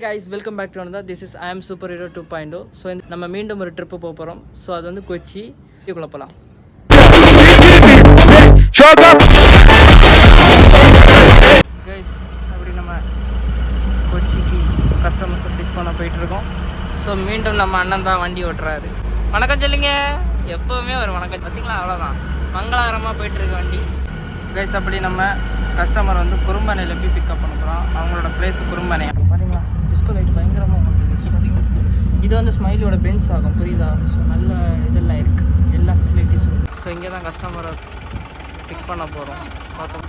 guys, welcome back to another. This is I am Superhero 2.0. So நம்ம மீண்டும் ஒரு trip போக போகிறோம். ஸோ அது வந்து கொச்சி குழப்பலாம். கைஸ் அப்படி நம்ம கொச்சிக்கு கஸ்டமர்ஸை பிக் பண்ண போயிட்டுருக்கோம். ஸோ மீண்டும் நம்ம அண்ணன் தான் வண்டி ஓட்டுறாரு. வணக்கம் சொல்லுங்க. எப்போவுமே ஒரு வணக்கம் பார்த்தீங்களா, அவ்வளோதான். மங்களகரமாக போயிட்டுருக்க வண்டி. கைஸ் அப்படி நம்ம கஸ்டமர் வந்து குறும்பனையில் போய் பிக்கப் பண்ண போகிறோம். அவங்களோட பிளேஸ் குறும்பனை. பார்த்தீங்களா, டிஸ்கோ லைட் பயங்கரமாக வந்துருக்கு. பார்த்தீங்களா, இது வந்து ஸ்மைலியோட பென்ஸ் ஆகும், புரியுதா? ஸோ நல்ல இதெல்லாம் இருக்குது, எல்லா ஃபெசிலிட்டிஸும் இருக்குது. ஸோ இங்கே தான் கஸ்டமரை பிக் பண்ண போகிறோம். பார்த்தோம்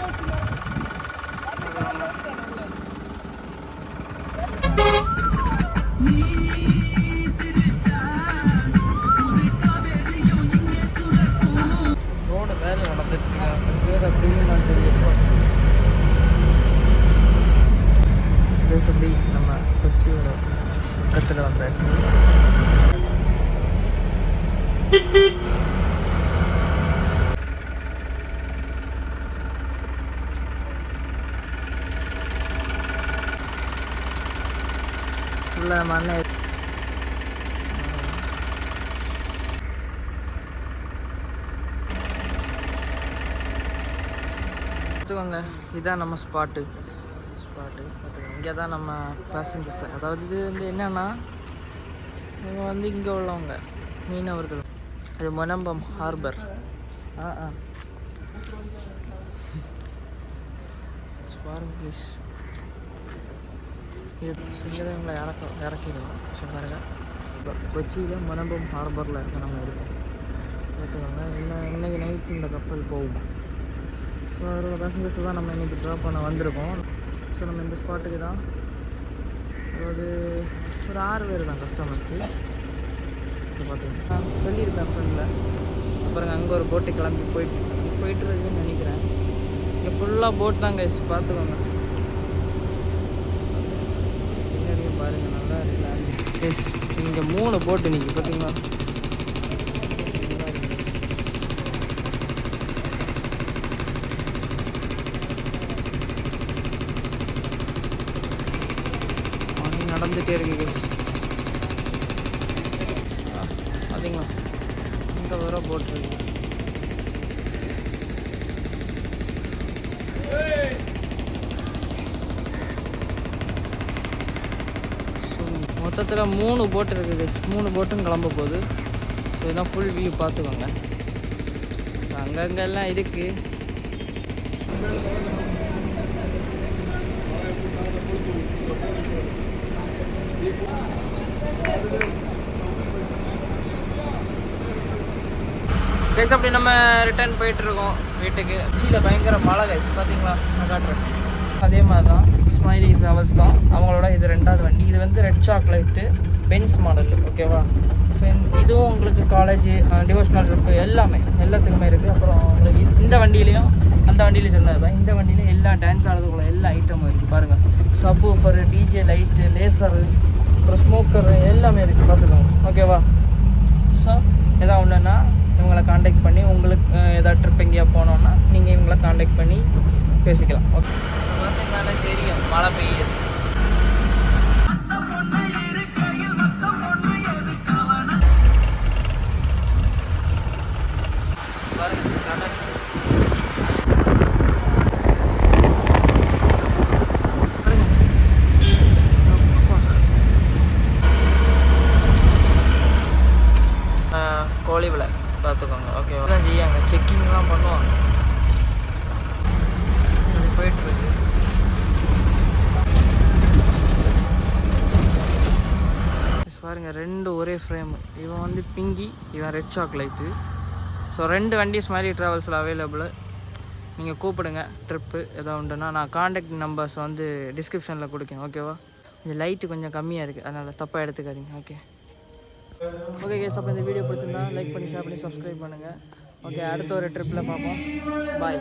ரோடு வேலை நடந்துட்டுருக்காங்க. பேர் அப்படின்னு நான் தெரியும். அப்படி நம்ம கொச்சியோட பக்கத்தில் வந்தாச்சு. ஃபுல்லாக மண்ணை பார்த்துக்கோங்க. இதுதான் நம்ம ஸ்பாட்டு. பார்த்துக்கோங்க, இங்கே தான் நம்ம பேசஞ்சர்ஸ். அதாவது இது வந்து என்னென்னா, இவங்க வந்து இங்கே உள்ளவங்க மீனவர்கள். அது மொனம்பம் ஹார்பர். பாருங்க ப்ளீஸ், இது இங்கே தான் இவங்களை இறக்கிடுவோம். ஸோ பாருங்க, கொச்சியில் மொனம்பம் ஹார்பரில் இருக்க நம்ம இருக்கோம். பார்த்துக்கோங்க, இன்னைக்கு நைட்டு இந்த கப்பல் போகும். ஸோ அதோட பேசஞ்சர்ஸ் தான் நம்ம இன்றைக்கி ட்ராப் பண்ண வந்திருக்கோம். ஸோ நம்ம இந்த ஸ்பாட்டுக்கு தான், அதாவது ஒரு 6 பேர் தான் கஸ்டமர்ஸு. இப்போ பார்த்தீங்கன்னா சொல்லியிருப்பேன் ஃப்ரெண்டில். அப்புறம் அங்கே ஒரு போட்டு கிளம்பி போயிட்டுருக்குன்னு நினைக்கிறேன். இங்கே ஃபுல்லாக போட் தான் கைஸ். பார்த்துக்கோங்க, சீனரியும் பாருங்கள், நல்லா இருக்கு கைஸ். இங்கே 3 போட்டு நிற்கி, பார்த்தீங்களா? நடந்துகிட்டே இருக்கு கைஸ். பார்த்தீங்களா, இங்கே வர போட்டிருக்கு. ஸோ மொத்தத்தில் 3 போட்டு இருக்குது கைஸ். 3 போட்டும் கிளம்ப போகுது. ஸோ இதுதான் ஃபுல் வியூ, பார்த்துக்கோங்க. ஸோ அங்கங்கெல்லாம் இருக்குது. கைஸ் அப்படி நம்ம ரிட்டர்ன் போயிட்டுருக்கோம் வீட்டுக்கு. கொச்சியில் பயங்கர மழை கைஸ். பார்த்தீங்களா, நான் காட்டுறேன். அதே மாதிரி தான் ஸ்மைலி ட்ராவல்ஸ் தான் அவங்களோட. இது 2வது வண்டி. இது வந்து ரெட் சாக்லேட்டு பென்ஸ் மாடல், ஓகேவா? ஸோ இதுவும் உங்களுக்கு காலேஜ், டிவோஷனல் ட்ரிப்பு எல்லாத்துக்குமே இருக்குது. அப்புறம் உங்களுக்கு இந்த வண்டியிலையும் அந்த வண்டியிலையும் சொன்னது தான், இந்த வண்டியிலையும் எல்லா டான்ஸ் ஆடுறதுக்குள்ள எல்லா ஐட்டமும் இருக்குது. பாருங்கள், சப்வூஃபரு, டிஜே லைட்டு, லேசரு, அப்புறம் ஸ்மோக்கரு எல்லாமே இருக்குது. பார்த்துக்கோங்க, ஓகேவா? ஸோ எதாவது ஒன்றுன்னா இவங்களை காண்டாக்ட் பண்ணி, உங்களுக்கு ஏதாவது ட்ரிப் எங்கேயா போனோன்னா நீங்கள் இவங்களை காண்டாக்ட் பண்ணி பேசிக்கலாம். ஓகே, பார்த்தீங்கனாலே தெரியும் மழை பெய்யுது. கோழிவில் பார்த்துக்கோங்க, ஓகேவா? தான் செய்யாங்க, செக்கிங்லாம் பண்ணுவாங்க. சரி, போயிட்டுருக்கு. பாருங்கள், 2 ஒரே ஃப்ரேமு. இவன் வந்து பிங்கி, இவன் ரெட் சாக்லேட்டு. ஸோ 2 வண்டி ஸ்மைலி ட்ராவல்ஸில் அவைலபிள். நீங்கள் கூப்பிடுங்க ட்ரிப்பு எதாவது உண்டுன்னா. நான் காண்டாக்ட் நம்பர்ஸ் வந்து டிஸ்கிரிப்ஷனில் கொடுக்கேன், ஓகேவா? இந்த லைட்டு கொஞ்சம் கம்மியாக இருக்குது, அதனால் தப்பாக எடுத்துக்காதீங்க. ஓகே கேஸ், அப்போ இந்த வீடியோ பிடிச்சிருந்தா லைக் பண்ணி, ஷேர் பண்ணி, சப்ஸ்கிரைப் பண்ணுங்கள். ஓகே, அடுத்த ஒரு ட்ரிப்பில் பார்ப்போம். பாய்.